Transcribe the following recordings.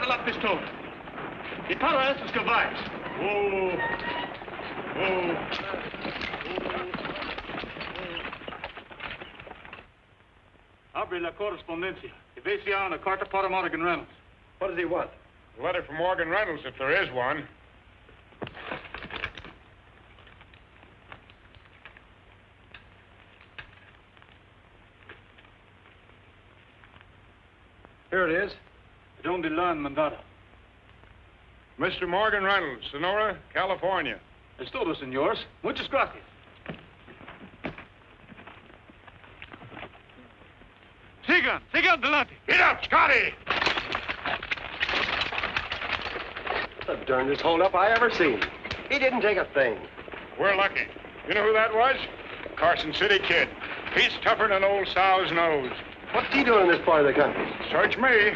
la pistola. Y para estos caballos. Oh. Abre la correspondencia. Y ve si hay una carta para Morgan Reynolds. What does he want? A letter from Morgan Reynolds, if there is one. Here it is. Donde la han mandado? Mr. Morgan Reynolds, Sonora, California. Es todo, señores. Muchas gracias. Sigan adelante. Get up, Scotty! The darndest hold-up I ever seen. He didn't take a thing. We're lucky. You know who that was? Carson City Kid. He's tougher than old sow's nose. What's he doing in this part of the country? Search me.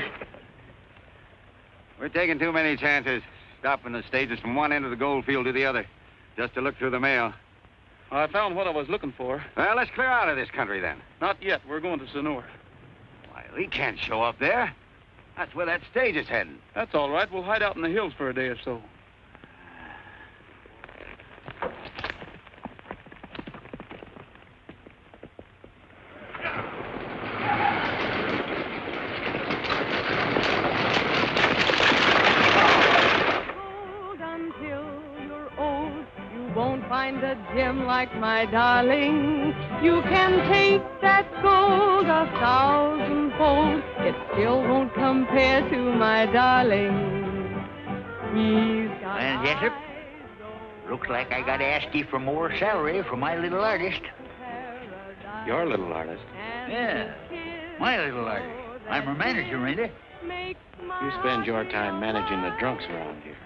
We're taking too many chances, stopping the stages from one end of the gold field to the other, just to look through the mail. I found what I was looking for. Well, let's clear out of this country, then. Not yet. We're going to Sonora. Why, we can't show up there. That's where that stage is heading. That's all right. We'll hide out in the hills for a day or so. Find a gem like my darling. You can take that gold 1,000-fold. It still won't compare to my darling. Well, Jessup, looks like I got to ask you for more salary for my little artist. Your little artist? Yeah, my little artist. I'm her manager, ain't I? You spend your time managing the drunks around here.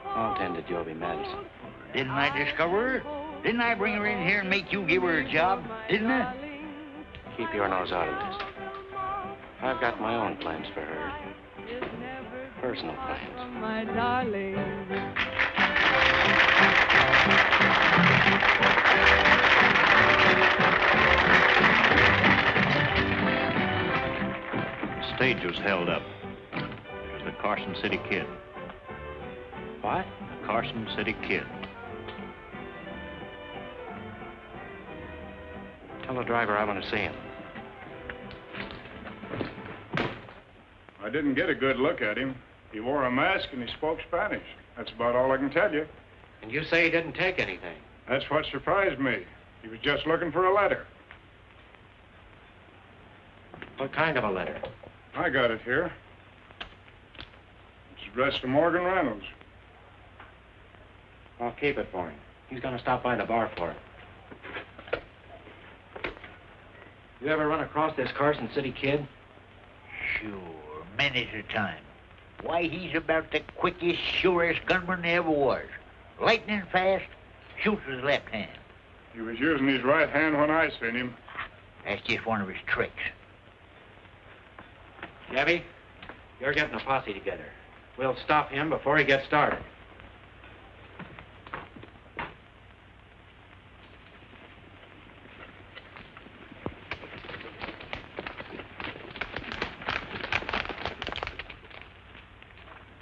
I'll tend to Joby Madison. Didn't I discover her? Didn't I bring her in here and make you give her a job? Didn't I? Keep your nose out of this. I've got my own plans for her. Personal plans. My darling. The stage was held up. It was the Carson City Kid. What? The Carson City Kid. Tell the driver I want to see him. I didn't get a good look at him. He wore a mask and he spoke Spanish. That's about all I can tell you. And you say he didn't take anything? That's what surprised me. He was just looking for a letter. What kind of a letter? I got it here. It's addressed to Morgan Reynolds. I'll keep it for him. He's going to stop by the bar for it. You ever run across this Carson City Kid? Sure, many's the time. Why, he's about the quickest, surest gunman there ever was. Lightning fast, shoots with his left hand. He was using his right hand when I seen him. That's just one of his tricks. Gabby, you're getting a posse together. We'll stop him before he gets started.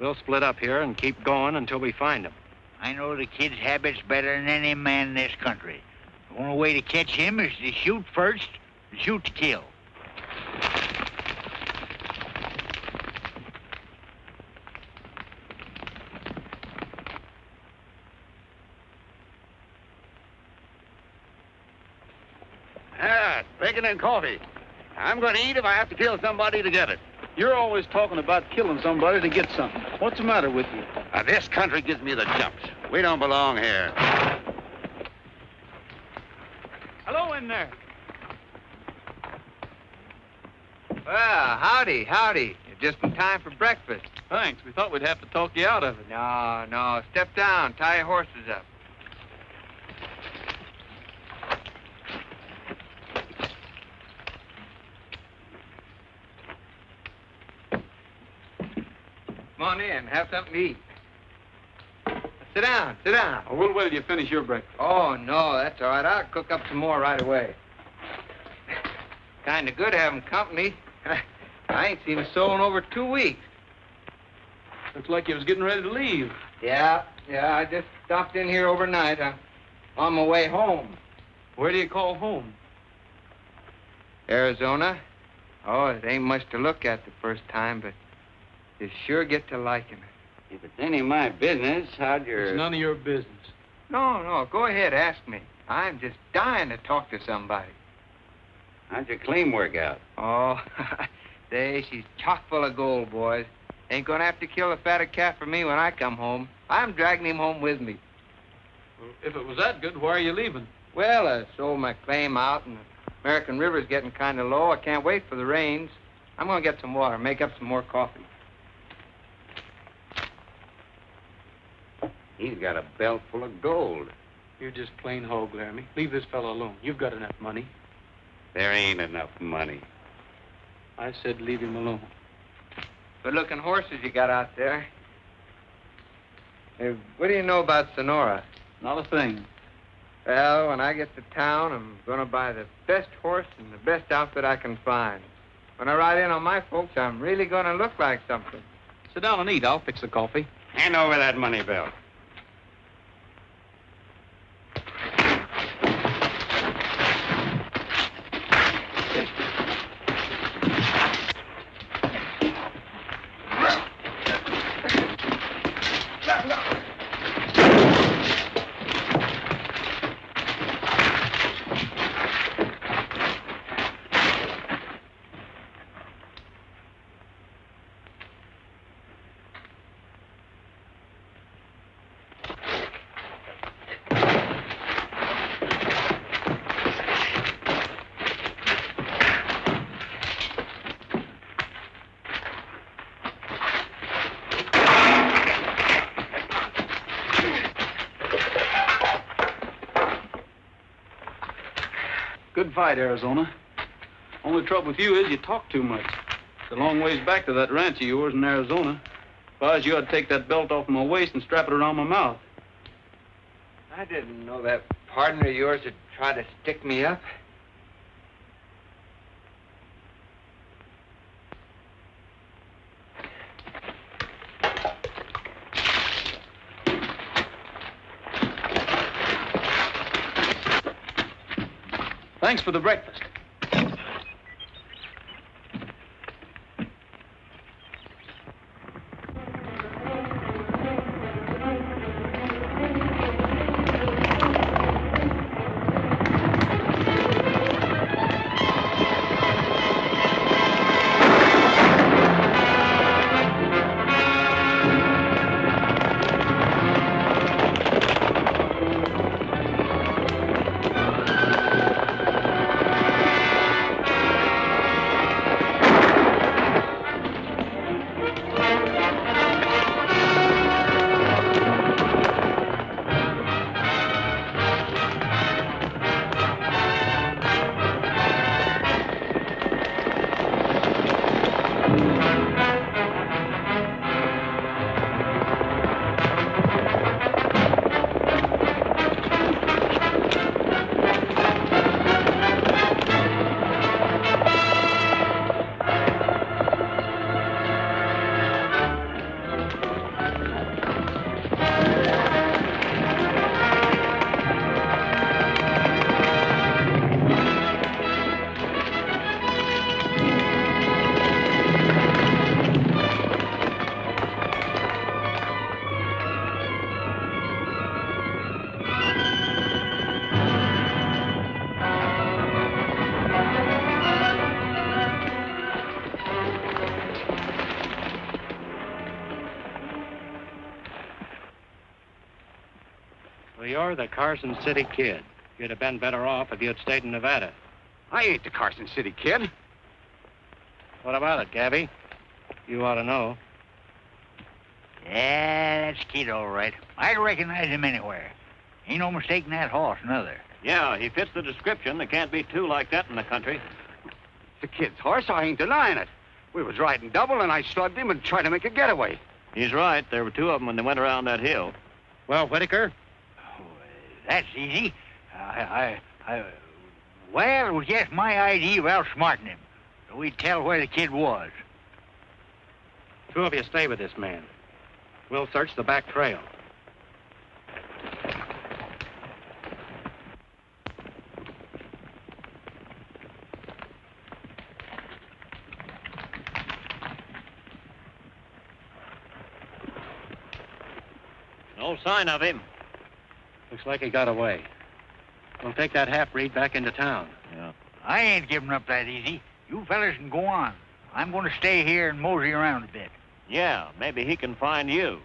We'll split up here and keep going until we find him. I know the kid's habits better than any man in this country. The only way to catch him is to shoot first and shoot to kill. Bacon and coffee. I'm going to eat if I have to kill somebody to get it. You're always talking about killing somebody to get something. What's the matter with you? This country gives me the jumps. We don't belong here. Hello in there. Well, howdy. You're just in time for breakfast. Thanks. We thought we'd have to talk you out of it. No. Step down. Tie your horses up. Come on in. Have something to eat. Sit down. Oh, we'll wait till you finish your breakfast. Oh, no, that's all right. I'll cook up some more right away. Kind of good having company. I ain't seen a soul in over 2 weeks. Looks like you was getting ready to leave. Yeah, I just stopped in here overnight. I'm on my way home. Where do you call home? Arizona? Oh, it ain't much to look at the first time, but you sure get to liking it. If it's any of my business, how'd your... It's none of your business. No, go ahead, ask me. I'm just dying to talk to somebody. How'd your claim work out? Oh, she's chock full of gold, boys. Ain't gonna have to kill a fatter calf for me when I come home. I'm dragging him home with me. Well, if it was that good, why are you leaving? Well, I sold my claim out, and the American River's getting kind of low. I can't wait for the rains. I'm gonna get some water, make up some more coffee. He's got a belt full of gold. You're just plain hog, Laramie. Leave this fellow alone. You've got enough money. There ain't enough money. I said leave him alone. Good-looking horses you got out there. Hey, what do you know about Sonora? Not a thing. Well, when I get to town, I'm gonna buy the best horse and the best outfit I can find. When I ride in on my folks, I'm really gonna look like something. Sit down and eat. I'll fix the coffee. Hand over that money belt. Good fight, Arizona. Only trouble with you is you talk too much. It's a long ways back to that ranch of yours in Arizona. If I was you, I'd take that belt off my waist and strap it around my mouth. I didn't know that partner of yours would try to stick me up. Thanks for the breakfast. Well, you're the Carson City Kid. You'd have been better off if you'd stayed in Nevada. I ain't the Carson City Kid. What about it, Gabby? You ought to know. Yeah, that's Kid, all right. I recognize him anywhere. Ain't no mistaking that horse, neither. Yeah, he fits the description. There can't be two like that in the country. The kid's horse, I ain't denying it. We was riding double, and I slugged him and tried to make a getaway. He's right. There were two of them when they went around that hill. Well, Whitaker? Oh, that's easy. Well, it was just my idea of outsmarting him, so we'd tell where the kid was. Two of you stay with this man. We'll search the back trail. No sign of him. Looks like he got away. We'll take that half-breed back into town. Yeah. I ain't giving up that easy. You fellas can go on. I'm going to stay here and mosey around a bit. Yeah, maybe he can find you.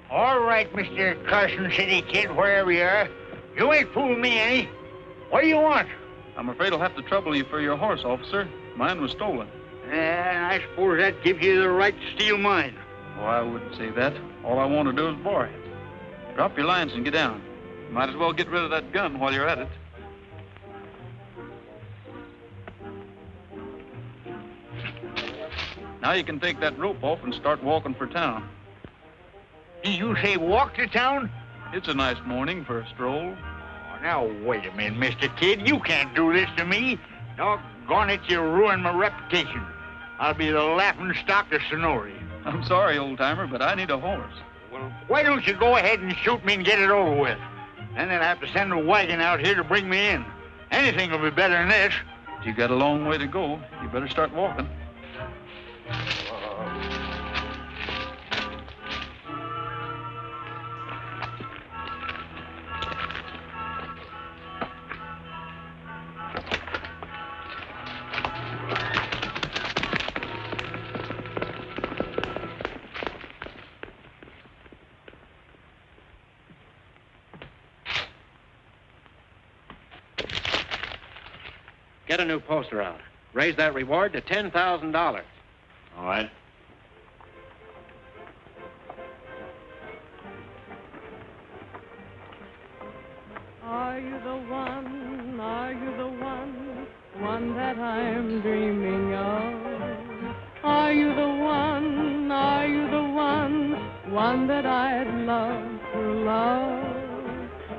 All right, Mr. Carson City Kid, wherever you are. You ain't fooling me any. What do you want? I'm afraid I'll have to trouble you for your horse, officer. Mine was stolen. And I suppose that gives you the right to steal mine. Oh, I wouldn't say that. All I want to do is borrow it. Drop your lines and get down. Might as well get rid of that gun while you're at it. Now you can take that rope off and start walking for town. Did you say walk to town? It's a nice morning for a stroll. Oh, now, wait a minute, Mr. Kid. You can't do this to me. Doggone it, you ruined my reputation. I'll be the laughing stock of Sonora. I'm sorry, old-timer, but I need a horse. Well, why don't you go ahead and shoot me and get it over with? Then they'll have to send a wagon out here to bring me in. Anything will be better than this. You got a long way to go. You better start walking. Get a new poster out. Raise that reward to $10,000. All right. Are you the one? Are you the one? One that I'm dreaming of? Are you the one? Are you the one? One that I'd love to love?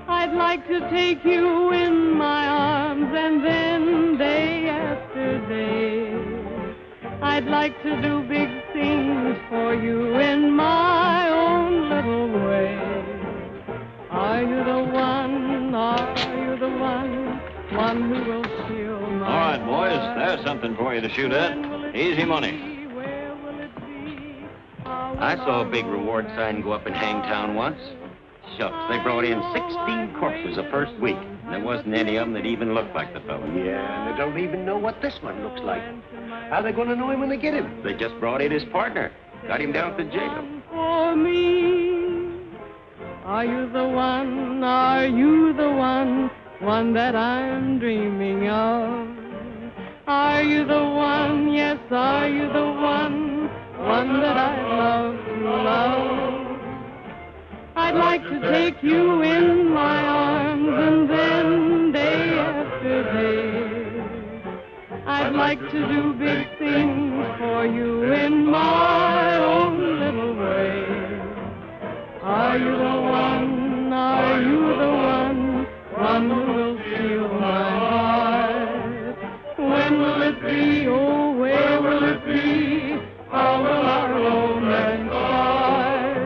I'd like to take you in my arms and then day after day I'd like to do big things for you in my own little way. Are you the one? Are you the one? One who will steal my All right, boys, heart? there's something for you to shoot at. Easy money. Where will it be? How will I saw a our big reward sign go up in Hangtown once. Shucks, they brought in 16 corpses the first week. And there wasn't any of them that even looked like the fellow. Yeah, and they don't even know what this one looks like. How are they going to know him when they get him? They just brought in his partner. Got him down at the jail. For me, are you the one? Are you the one? One that I'm dreaming of? Are you the one? Yes, are you the one? One that I love to love? I'd like to take you in my arms and then day after day I'd like to do big things for you in my own little way. Are you the one? Are you the one? One who will steal my heart? When will it be? Oh, where will it be? How will our romance start?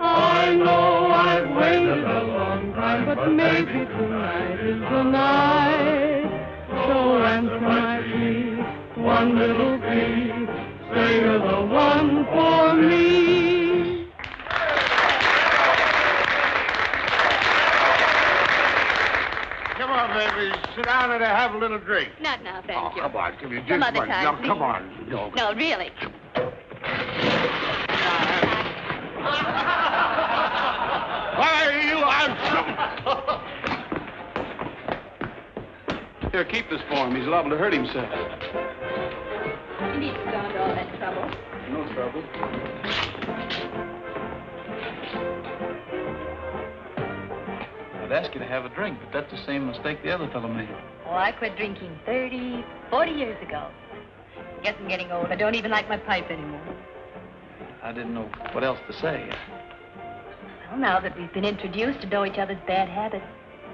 I know I've waited a long time, but maybe tonight is the night. So answer my plea, one little plea, say you're the one for me. Come on, baby. Sit down and have a little drink. Not now, thank you. Come on, give me just Some other one. time, No, please. come on. No, really. Why, you Here, keep this for him. He's liable to hurt himself. You need to start all that trouble. No trouble. I'd ask you to have a drink, but that's the same mistake the other fellow made. Oh, I quit drinking 30, 40 years ago. Guess I'm getting old. I don't even like my pipe anymore. I didn't know what else to say. Well, now that we've been introduced to know each other's bad habits,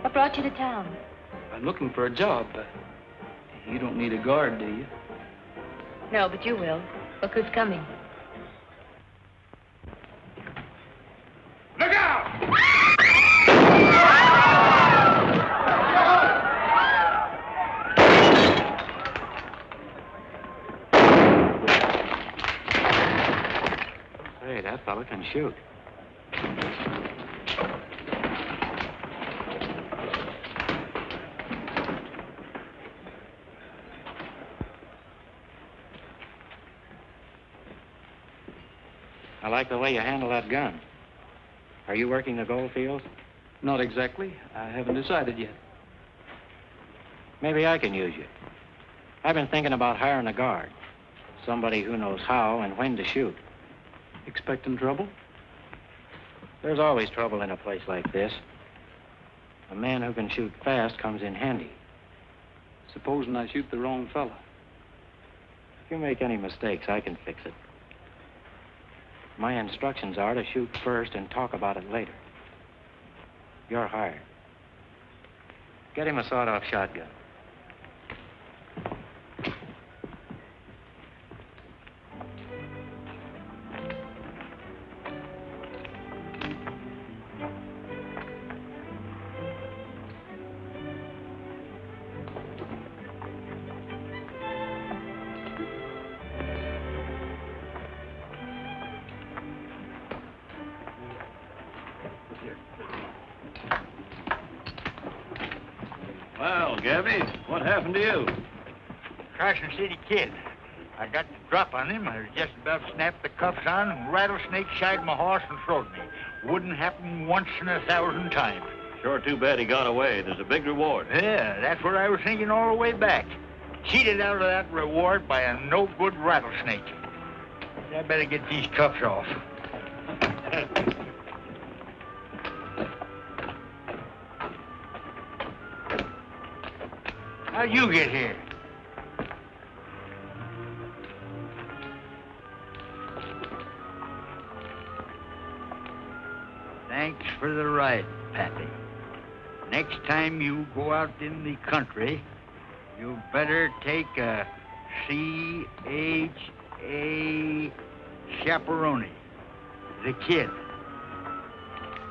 what brought you to town? I'm looking for a job. You don't need a guard, do you? No, but you will. Look who's coming. Look out! Hey, that fella can shoot. I like the way you handle that gun. Are you working the gold fields? Not exactly. I haven't decided yet. Maybe I can use you. I've been thinking about hiring a guard. Somebody who knows how and when to shoot. Expecting trouble? There's always trouble in a place like this. A man who can shoot fast comes in handy. Supposing I shoot the wrong fella. If you make any mistakes, I can fix it. My instructions are to shoot first and talk about it later. You're hired. Get him a sawed-off shotgun. Well, Gabby, what happened to you? Carson City Kid. I got the drop on him. I was just about to snap the cuffs on, and rattlesnake shied my horse and throwed me. Wouldn't happen once in 1,000 times. Sure too bad he got away. There's a big reward. Yeah, that's what I was thinking all the way back. Cheated out of that reward by a no-good rattlesnake. I better get these cuffs off. How'd you get here? Thanks for the ride, Pappy. Next time you go out in the country, you better take a C.H.A. chaperone. The kid.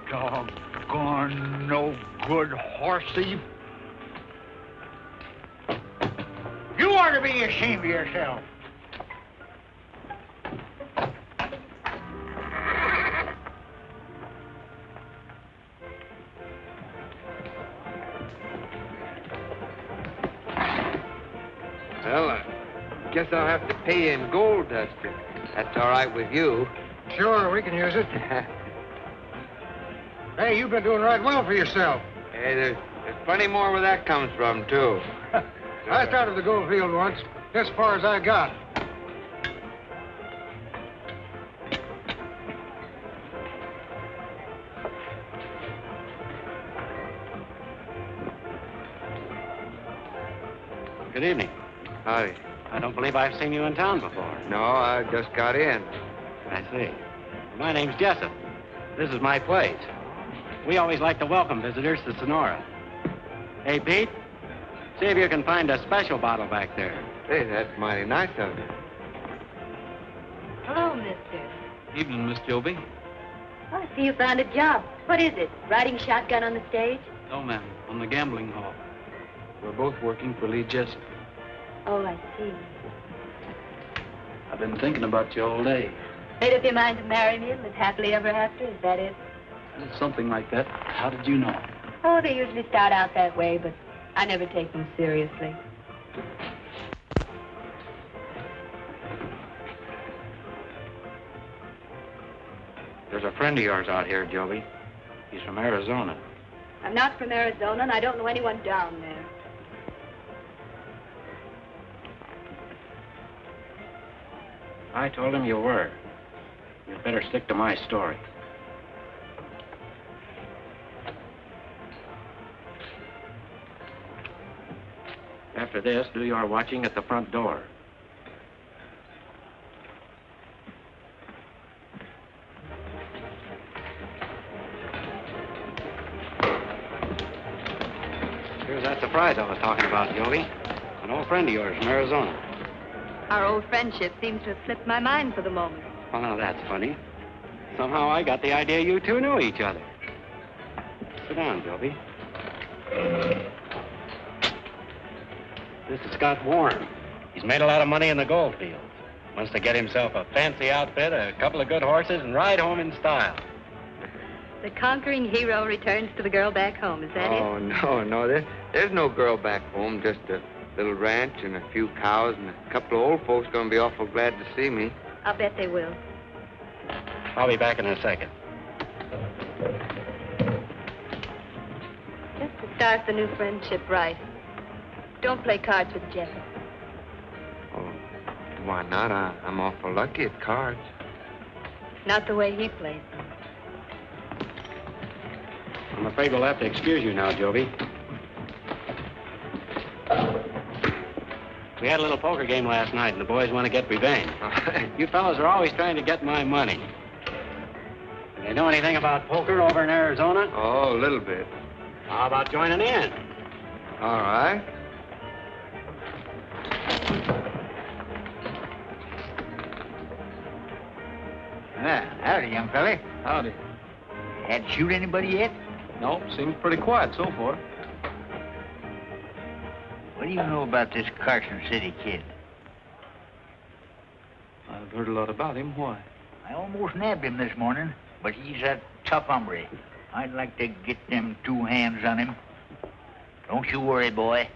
Doggone no good horse thief. You ought to be ashamed of yourself. Well, I guess I'll have to pay you in gold dust if that's all right with you. Sure, we can use it. Hey, you've been doing right well for yourself. Hey, there's plenty more where that comes from, too. I started the gold field once, as far as I got. Good evening. Howdy. I don't believe I've seen you in town before. No, I just got in. I see. My name's Joseph. This is my place. We always like to welcome visitors to Sonora. Hey, Pete, see if you can find a special bottle back there. Hey, that's mighty nice of you. Hello, mister. Evening, Miss Joby. Oh, I see you found a job. What is it? Riding shotgun on the stage? No, ma'am, on the gambling hall. We're both working for Lee Jessup. Oh, I see. I've been thinking about you all day. Made up your mind to marry me and live happily ever after? Is that it? It's something like that. How did you know? Oh, they usually start out that way, but I never take them seriously. There's a friend of yours out here, Joby. He's from Arizona. I'm not from Arizona, and I don't know anyone down there. I told him you were. You'd better stick to my story. After this, do your watching at the front door. Here's that surprise I was talking about, Joey. An old friend of yours from Arizona. Our old friendship seems to have slipped my mind for the moment. Oh, now that's funny. Somehow I got the idea you two knew each other. Sit down, Joby. This is Scott Warren. He's made a lot of money in the gold fields. Wants to get himself a fancy outfit, a couple of good horses, and ride home in style. The conquering hero returns to the girl back home, is that it? Oh, no. There's no girl back home, just a little ranch and a few cows and a couple of old folks going to be awful glad to see me. I'll bet they will. I'll be back in a second. Just to start the new friendship right. Don't play cards with Jessup. Oh, why not? I'm awful lucky at cards. Not the way he plays them. I'm afraid we'll have to excuse you now, Joby. We had a little poker game last night, and the boys want to get revenge. You fellas are always trying to get my money. Do they know anything about poker over in Arizona? Oh, a little bit. How about joining in? All right. Howdy, young fella. Howdy. Had to shoot anybody yet? No, seems pretty quiet so far. What do you know about this Carson City Kid? I've heard a lot about him. Why? I almost nabbed him this morning, but he's a tough hombre. I'd like to get them two hands on him. Don't you worry, boy.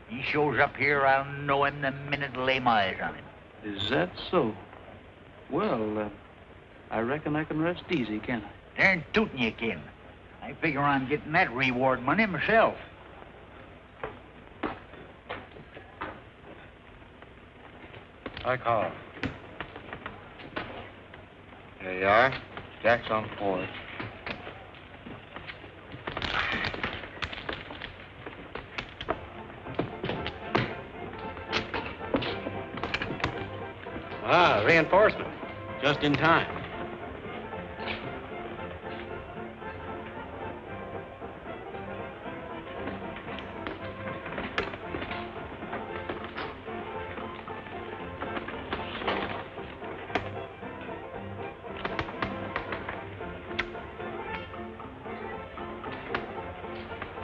He shows up here, I'll know him the minute I lay my eyes on him. Is that so? Well, I reckon I can rest easy, can I? Darn tootin' you can. I figure on getting that reward money myself. I call. There you are. Jack's on 4. Ah, reinforcement. Just in time.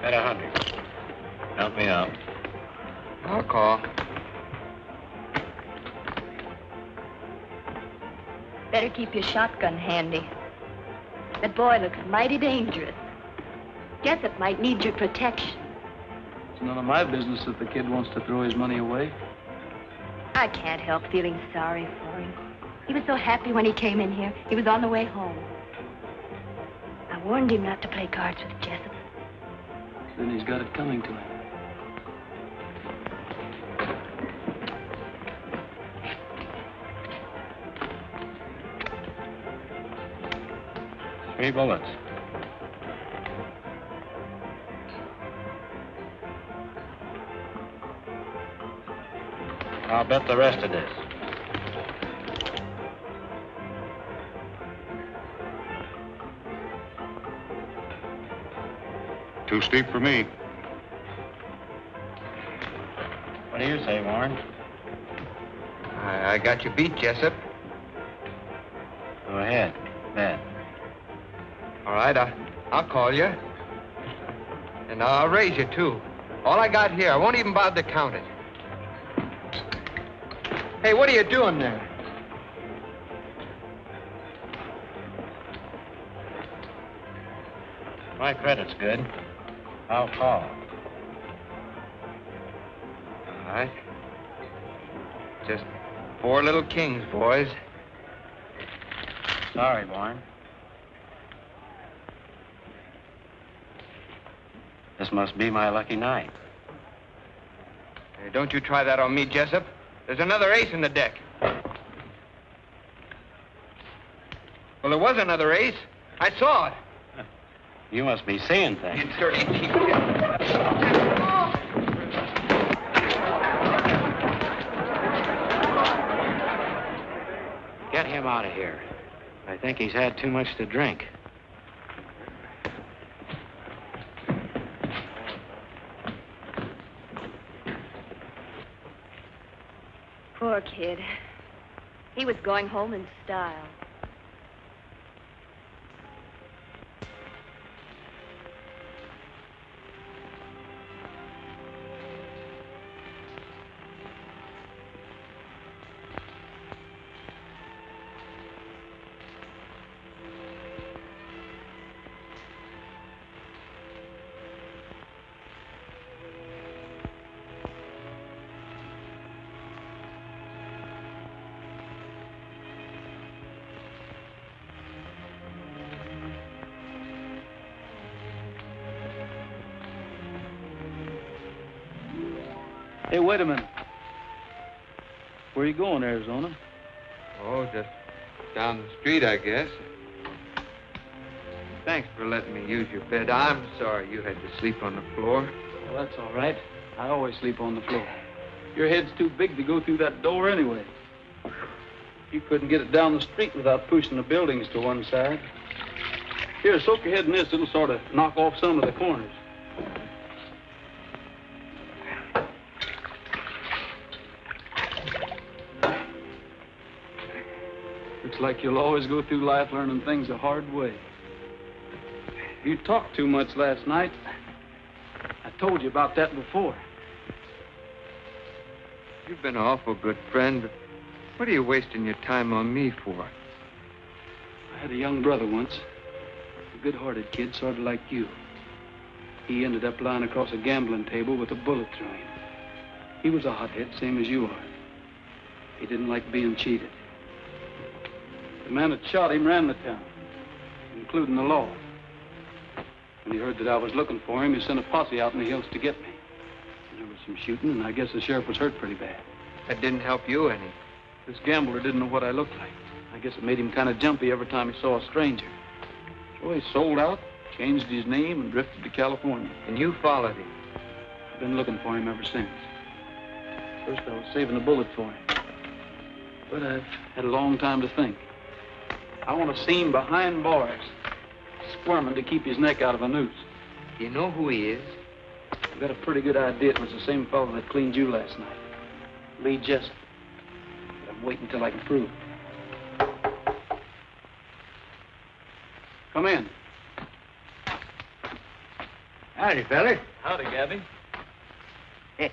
Bet 100. Help me out. I'll call. Better keep your shotgun handy. That boy looks mighty dangerous. Jessup might need your protection. It's none of my business if the kid wants to throw his money away. I can't help feeling sorry for him. He was so happy when he came in here. He was on the way home. I warned him not to play cards with Jessup. Then he's got it coming to him. 3 bullets. I'll bet the rest of this. Too steep for me. What do you say, Warren? I got you beat, Jessup. Go ahead. Bet. All right, I'll call you. And I'll raise you, too. All I got here, I won't even bother to count it. Hey, what are you doing there? My credit's good. I'll call. All right. Just 4 little kings, boys. Sorry, Warren. This must be my lucky night. Hey, don't you try that on me, Jessup. There's another ace in the deck. Well, there was another ace. I saw it. You must be seeing things. You dirty cheap. out of here. I think he's had too much to drink. Poor kid. He was going home in style. Hey, wait a minute. Where are you going, Arizona? Oh, just down the street, I guess. Thanks for letting me use your bed. I'm sorry you had to sleep on the floor. Well, that's all right. I always sleep on the floor. Your head's too big to go through that door anyway. You couldn't get it down the street without pushing the buildings to one side. Here, soak your head in this. It'll sort of knock off some of the corners. Looks like you'll always go through life learning things the hard way. You talked too much last night. I told you about that before. You've been an awful good friend, but what are you wasting your time on me for? I had a young brother once. A good-hearted kid, sort of like you. He ended up lying across a gambling table with a bullet through him. He was a hothead, same as you are. He didn't like being cheated. The man that shot him ran the town, including the law. When he heard that I was looking for him, he sent a posse out in the hills to get me. And there was some shooting, and I guess the sheriff was hurt pretty bad. That didn't help you any. This gambler didn't know what I looked like. I guess it made him kind of jumpy every time he saw a stranger. So he sold out, changed his name, and drifted to California. And you followed him? I've been looking for him ever since. First, I was saving a bullet for him. But I've had a long time to think. I want to see him behind bars, squirming to keep his neck out of a noose. You know who he is? I've got a pretty good idea it was the same fellow that cleaned you last night. Lee Jessup. But I'm waiting until I can prove it. Come in. Howdy, fella. Howdy, Gabby. I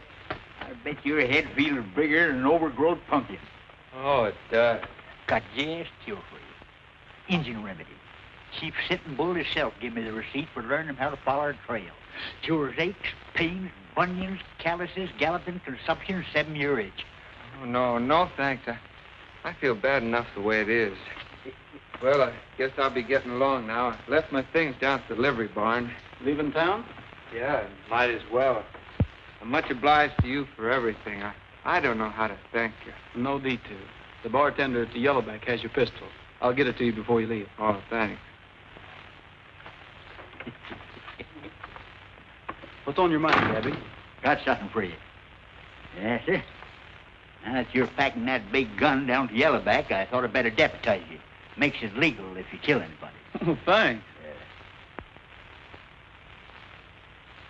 bet your head feels bigger than an overgrowth pumpkin. Oh, it does. Got just cure for you. Injun remedy. Chief Sitting Bull himself gave me the receipt for learning how to follow a trail. Cures aches, pains, bunions, calluses, galloping, consumption, 7-year itch. Oh, no, thanks. I feel bad enough the way it is. Well, I guess I'll be getting along now. I left my things down at the livery barn. Leaving town? Yeah, might as well. I'm much obliged to you for everything. I don't know how to thank you. No need to. The bartender at the Yellowback has your pistol. I'll get it to you before you leave. Oh, thanks. What's on your mind, Gabby? Got something for you. Yes, sir. Now that you're packing that big gun down to Yellowback, I thought I'd better deputize you. Makes it legal if you kill anybody. Oh, thanks.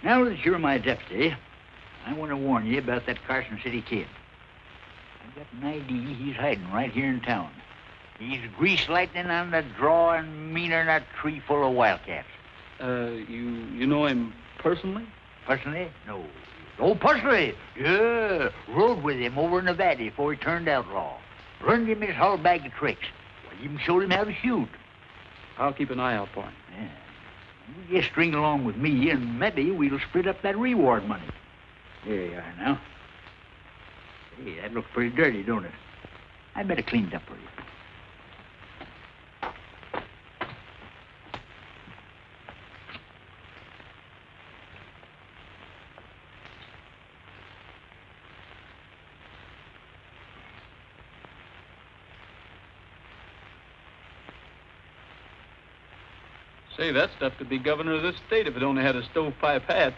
Now that you're my deputy, I want to warn you about that Carson City Kid. I've got an idea he's hiding right here in town. He's grease lightning on the draw and meaner than a tree full of wildcats. You know him personally? Personally? No. Oh, personally? Yeah. Rode with him over in Nevada before he turned outlaw. Learned him his whole bag of tricks. Well, even showed him how to shoot. I'll keep an eye out for him. Yeah. You just string along with me, and maybe we'll split up that reward money. There you are now. Hey, that looks pretty dirty, don't it? I better clean it up for you. Say, that stuff could be governor of this state if it only had a stovepipe hat.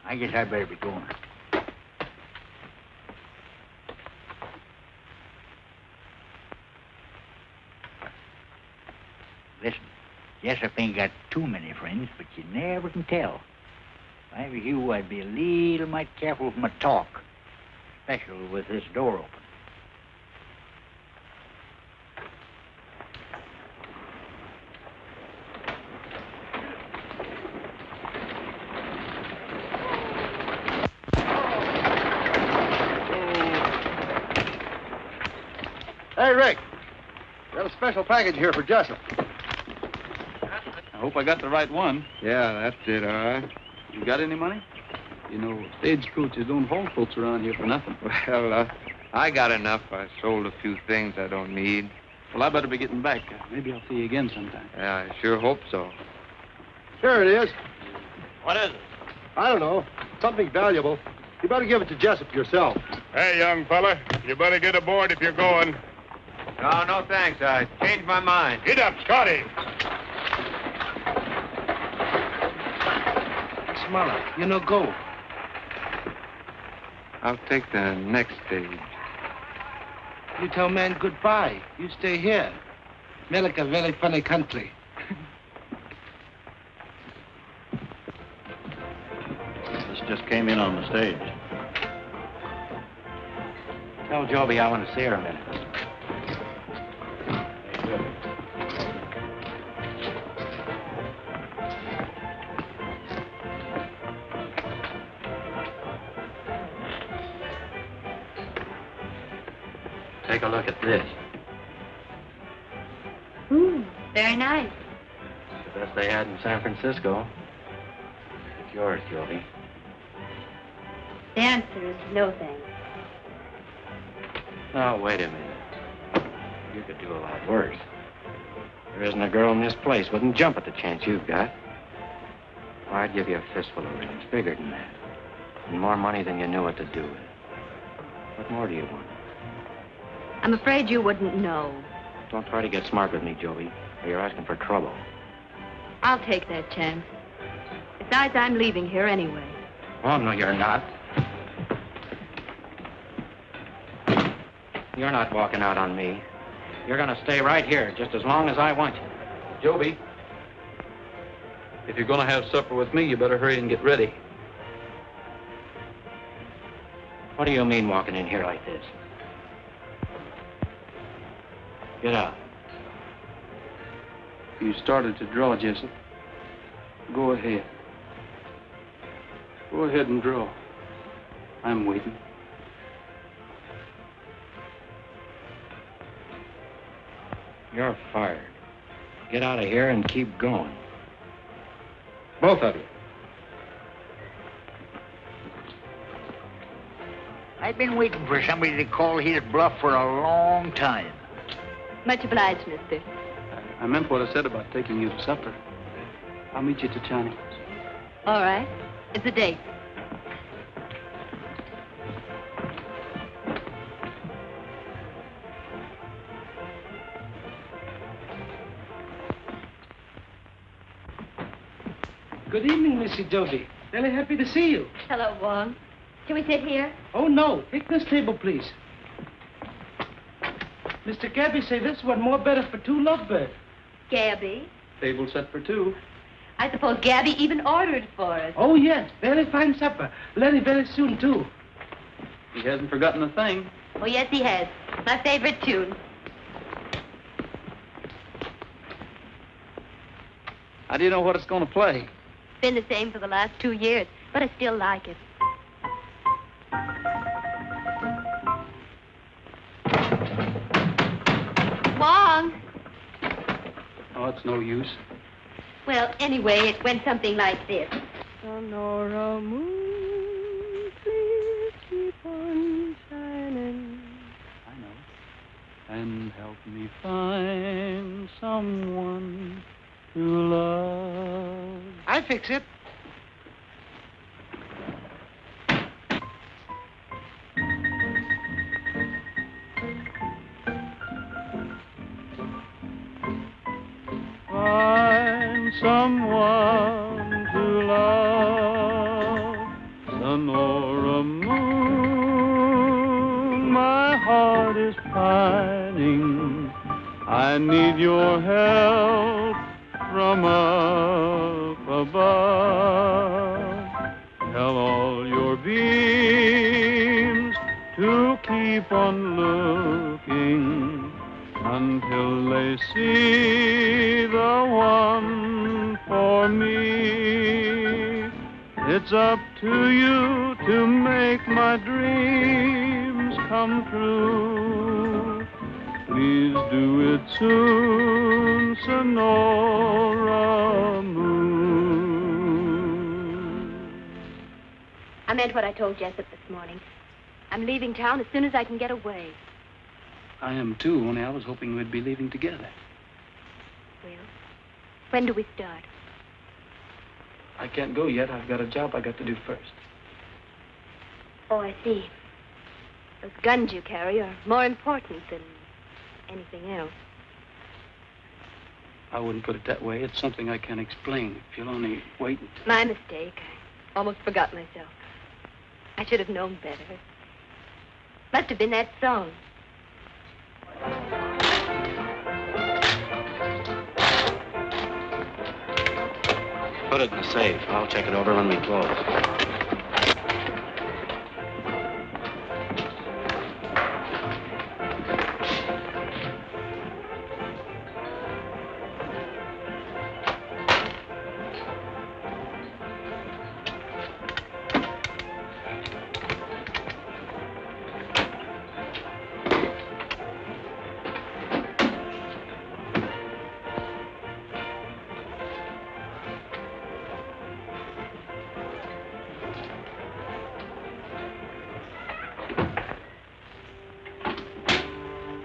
I guess I better be going. Jessup ain't got too many friends, but you never can tell. If I were you, I'd be a little mite careful with my talk, especially with this door open. Hey, Rick. Got a special package here for Jessup. I hope I got the right one. Yeah, that's it, all right. You got any money? You know, stagecoaches don't haul folks around here for nothing. Well, I got enough. I sold a few things I don't need. Well, I better be getting back. Maybe I'll see you again sometime. Yeah, I sure hope so. Here it is. What is it? I don't know. Something valuable. You better give it to Jessup yourself. Hey, young fella, you better get aboard if you're going. No, no thanks. I changed my mind. Get up, Scotty. Smaller. You know, go. I'll take the next stage. You tell man goodbye. You stay here. America, very funny country. This just came in on the stage. Tell Joby I want to see her a minute. Take a look at this. Ooh, very nice. The best they had in San Francisco. It's yours, Joby. The answer is no thanks. Now, wait a minute. You could do a lot worse. There isn't a girl in this place wouldn't jump at the chance you've got. Well, I'd give you a fistful of rings, bigger than that. And more money than you knew what to do with. What more do you want? I'm afraid you wouldn't know. Don't try to get smart with me, Joby, or you're asking for trouble. I'll take that chance. Besides, I'm leaving here anyway. Oh, no, you're not. You're not walking out on me. You're going to stay right here just as long as I want you. Joby, if you're going to have supper with me, you better hurry and get ready. What do you mean walking in here like this? Get out. You started to draw, Jessup. Go ahead. Go ahead and draw. I'm waiting. You're fired. Get out of here and keep going. Both of you. I've been waiting for somebody to call his bluff for a long time. Much obliged, mister. I meant what I said about taking you to supper. I'll meet you at Johnny's. All right. It's a date. Good evening, Missy Joby. Very happy to see you. Hello, Wong. Can we sit here? Oh, no. Take this table, please. Mr. Gabby say this one more better for two lovebirds. Gabby? Table set for two. I suppose Gabby even ordered for us. Oh, yes. Very fine supper. Very, very soon, too. He hasn't forgotten a thing. Oh, yes, he has. My favorite tune. How do you know what it's going to play? It's been the same for the last 2 years, but I still like it. Wong! Oh, it's no use. Well, anyway, it went something like this. Sonora moon, please keep on shining. I know. And help me find someone to love. I fix it. Find someone to love, Sonora moon, my heart is pining. I need your help from keep on looking until they see the one for me. It's up to you to make my dreams come true. Please do it soon, Sonora Moon. I meant what I told Jessup this morning. I'm leaving town as soon as I can get away. I am too, only I was hoping we'd be leaving together. Well, when do we start? I can't go yet. I've got a job I got to do first. Oh, I see. Those guns you carry are more important than anything else. I wouldn't put it that way. It's something I can't explain. If you'll only wait until... My mistake. I almost forgot myself. I should have known better. Must have been that song. Put it in the safe. I'll check it over when we close.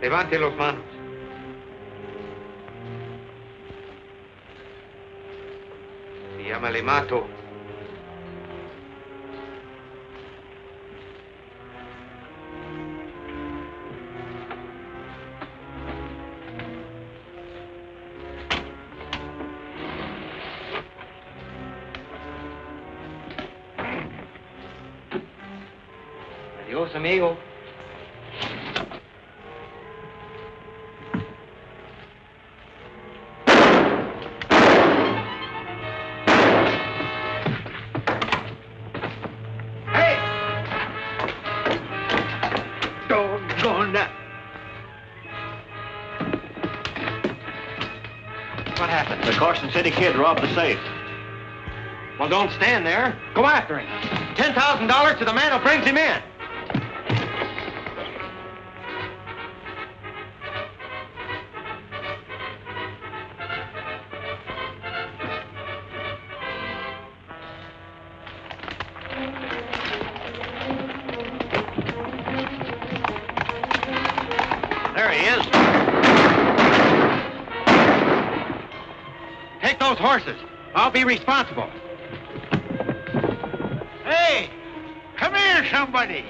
Levante los manos. Si llama, le mato. Adiós, amigo. What happened? The Carson City Kid robbed the safe. Well, don't stand there. Go after him. $10,000 to the man who brings him in. There he is. Take those horses. I'll be responsible. Hey, come here, somebody.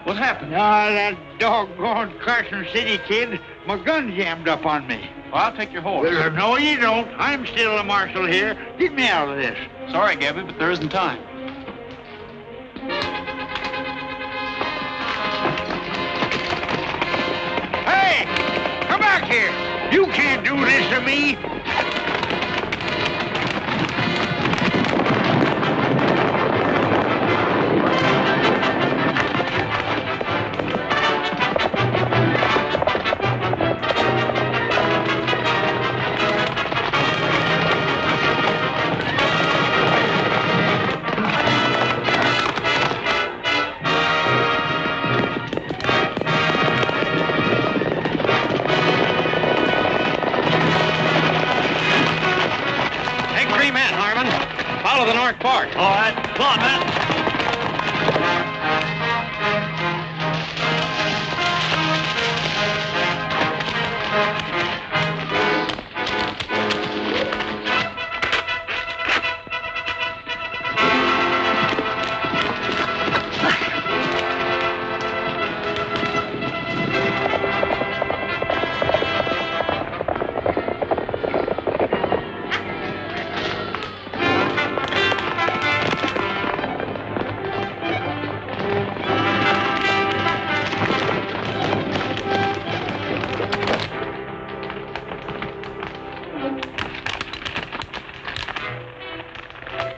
What happened? Ah, that doggone Carson City Kid. My gun jammed up on me. Well, I'll take your horse. No, you don't. I'm still the marshal here. Get me out of this. Sorry, Gabby, but there isn't time. Hey, come back here. You can't do this to me. Follow the north fork. All right. Come on, man.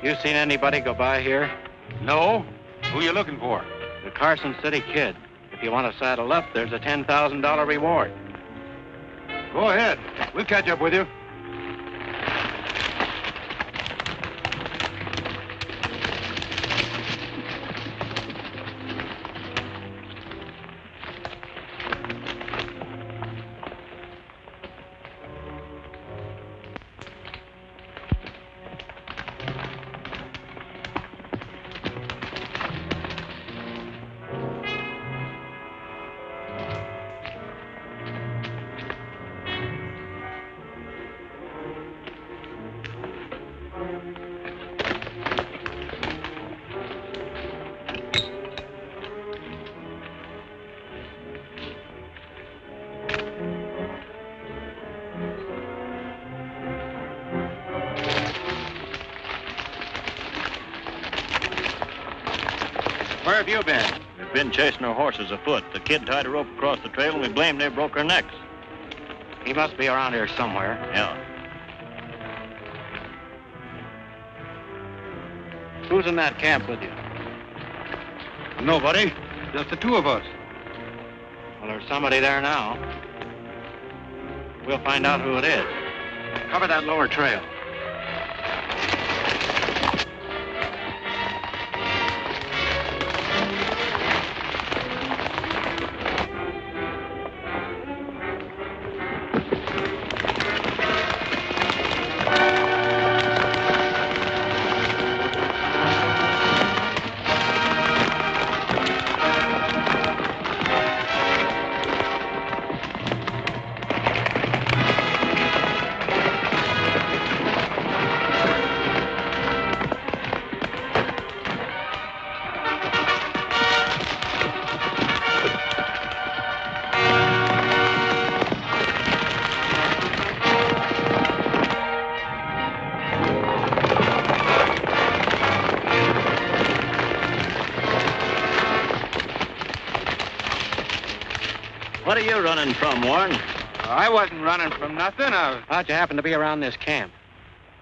You seen anybody go by here? No? Who you looking for? The Carson City Kid. If you want to saddle up, there's a $10,000 reward. Go ahead. We'll catch up with you. Where have you been? We've been chasing our horses afoot. The kid tied a rope across the trail, and we blamed they broke our necks. He must be around here somewhere. Yeah. Who's in that camp with you? Nobody. Just the two of us. Well, there's somebody there now. We'll find out who it is. Cover that lower trail. What are you running from, Warren? I wasn't running from nothing. How'd you happen to be around this camp?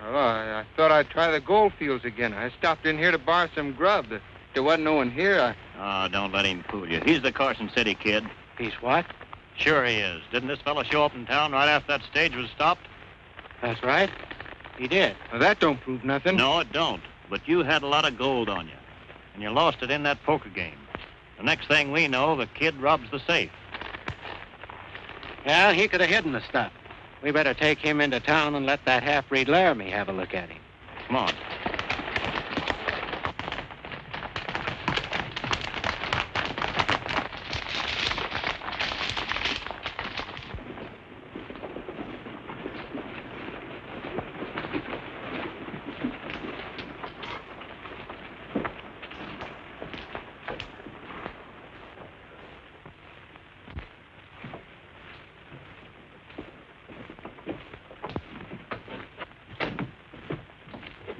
Well, I thought I'd try the gold fields again. I stopped in here to borrow some grub. There wasn't no one here. Oh, don't let him fool you. He's the Carson City Kid. He's what? Sure he is. Didn't this fellow show up in town right after that stage was stopped? That's right. He did. Well, that don't prove nothing. No, it don't. But you had a lot of gold on you, and you lost it in that poker game. The next thing we know, the kid robs the safe. Yeah, he could have hidden the stuff. We better take him into town and let that half-breed Laramie have a look at him. Come on.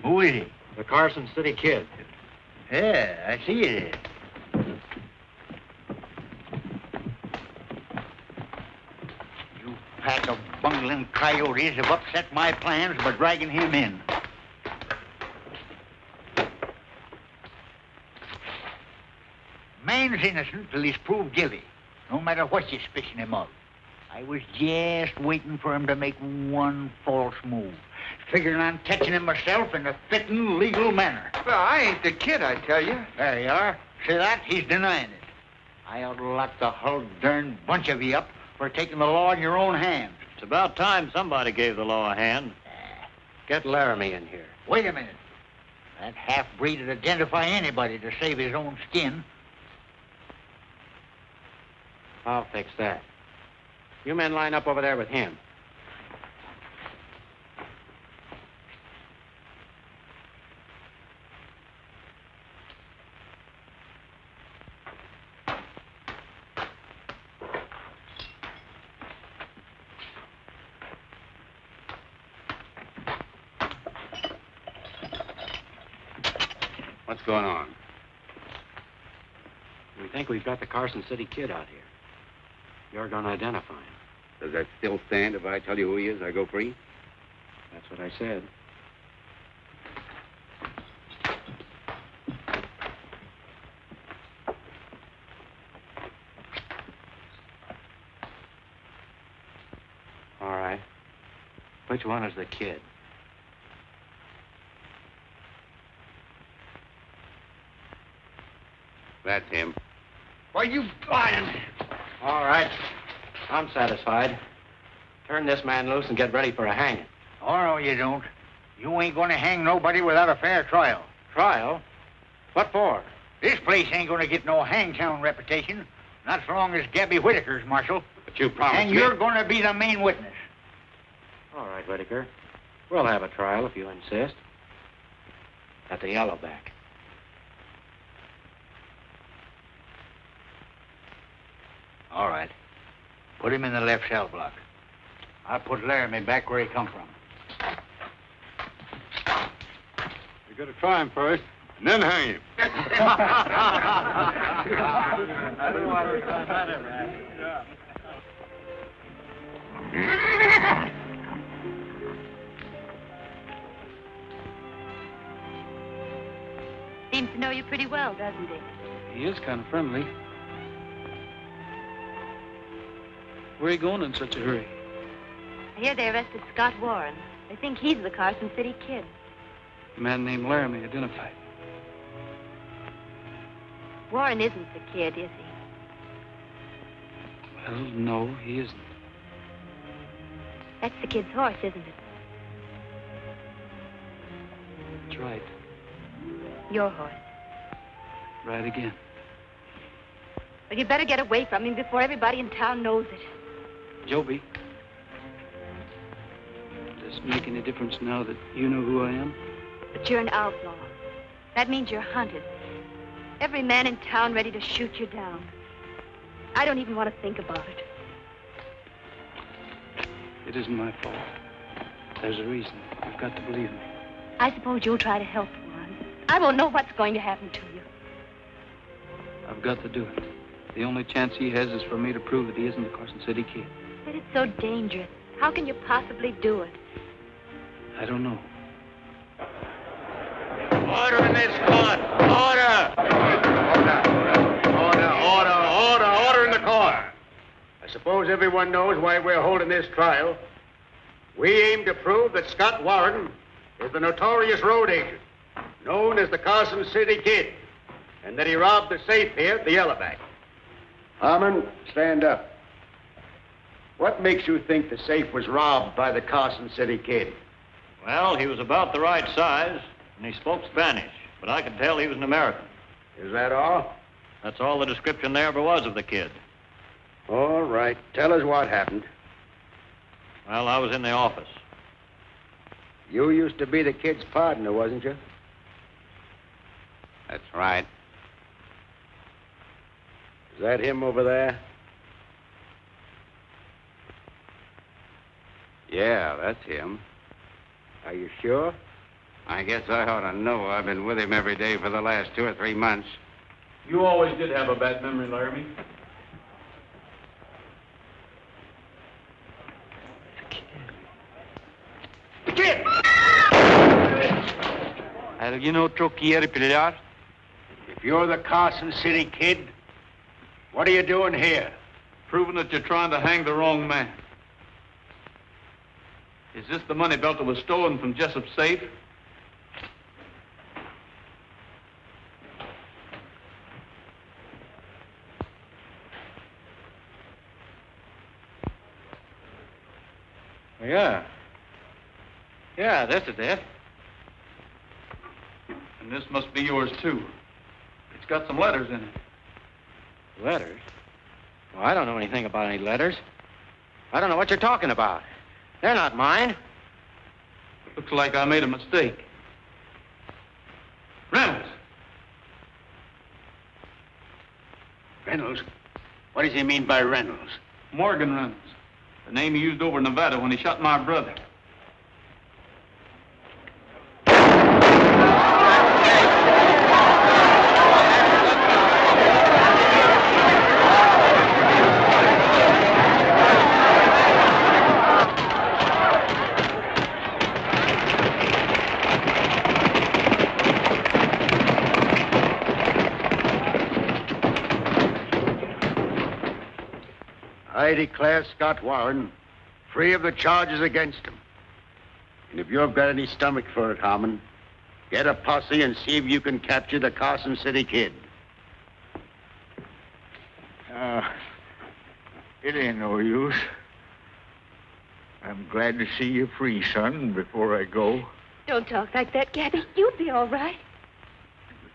Who is he? The Carson City Kid. Yeah, I see it. You pack of bungling coyotes have upset my plans by dragging him in. Man's innocent till he's proved guilty, no matter what you suspicion him of. I was just waiting for him to make one false move, figuring on catching him myself in a fitting, legal manner. Well, I ain't the kid, I tell you. There you are. See that? He's denying it. I ought to lock the whole darn bunch of you up for taking the law in your own hands. It's about time somebody gave the law a hand. Get Laramie in here. Wait a minute. That half-breed would identify anybody to save his own skin. I'll fix that. You men line up over there with him. What's going on? We think we've got the Carson City Kid out here. You're going to identify him. Does that still stand? If I tell you who he is, I go free? That's what I said. Which one is the kid? That's him. Why, you lying? All right. I'm satisfied. Turn this man loose and get ready for a hanging. Oh, no, you don't. You ain't gonna hang nobody without a fair trial. Trial? What for? This place ain't gonna get no hangtown reputation, not so long as Gabby Whitaker's marshal. But you promised And me. you're gonna be the main witness. All right, Whitaker. We'll have a trial if you insist. At the Yellowback. All right. Put him in the left cell block. I'll put Laramie back where he come from. You gotta try him first, and then hang him. I don't want to try that ever. Seems to know you pretty well, doesn't he? He is kind of friendly. Where are you going in such a hurry? I hear they arrested Scott Warren. They think he's the Carson City Kid. A man named Laramie identified. Warren isn't the kid, is he? Well, no, he isn't. That's the kid's horse, isn't it? That's right. Your horse. Right again. Well, you better get away from him before everybody in town knows it. Joby, does it make any difference now that you know who I am? But you're an outlaw. That means you're hunted. Every man in town ready to shoot you down. I don't even want to think about it. It isn't my fault. There's a reason. You've got to believe me. I suppose you'll try to help Warren. I won't know what's going to happen to you. I've got to do it. The only chance he has is for me to prove that he isn't the Carson City Kid. But it's so dangerous. How can you possibly do it? I don't know. Order in this court. Order. Order in the court. I suppose everyone knows why we're holding this trial. We aim to prove that Scott Warren is the notorious road agent, known as the Carson City Kid, and that he robbed the safe here at the Yellowback. Harmon, stand up. What makes you think the safe was robbed by the Carson City Kid? Well, he was about the right size, and he spoke Spanish, but I could tell he was an American. Is that all? That's all the description there ever was of the kid. All right. Tell us what happened. Well, I was in the office. You used to be the kid's partner, wasn't you? That's right. Is that him over there? Yeah, that's him. Are you sure? I guess I ought to know. I've been with him every day for the last 2 or 3 months. You always did have a bad memory, Laramie. The kid! ¿Alguien otro quiere pelear? If you're the Carson City Kid, what are you doing here? Proving that you're trying to hang the wrong man. Is this the money belt that was stolen from Jessup's safe? Yeah. Yeah, this is it. And this must be yours, too. It's got some letters in it. Letters? Well, I don't know anything about any letters. I don't know what you're talking about. They're not mine. Looks like I made a mistake. Reynolds! Reynolds? What does he mean by Reynolds? Morgan Reynolds. The name he used over in Nevada when he shot my brother. I declare Scott Warren free of the charges against him. And if you've got any stomach for it, Harmon, get a posse and see if you can capture the Carson City Kid. It ain't no use. I'm glad to see you free, son, before I go. Don't talk like that, Gabby. You'll be all right.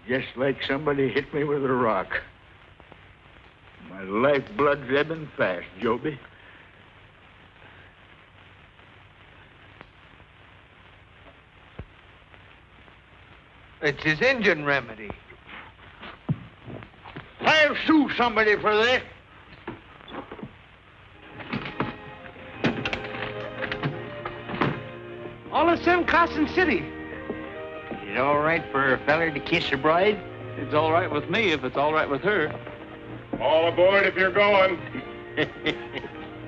Just like somebody hit me with a rock. My lifeblood's ebbing fast, Joby. It's his Injun remedy. I'll sue somebody for this. All the same, Carson City. Is it all right for a feller to kiss a bride? It's all right with me if it's all right with her. All aboard if you're going.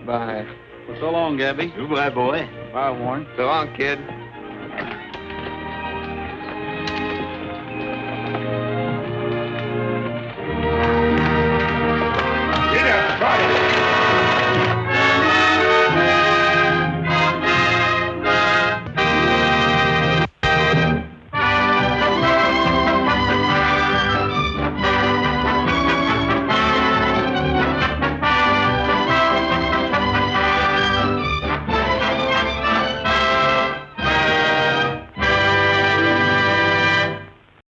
Bye. Well, so long, Gabby. Goodbye, boy. Bye, Warren. So long, kid.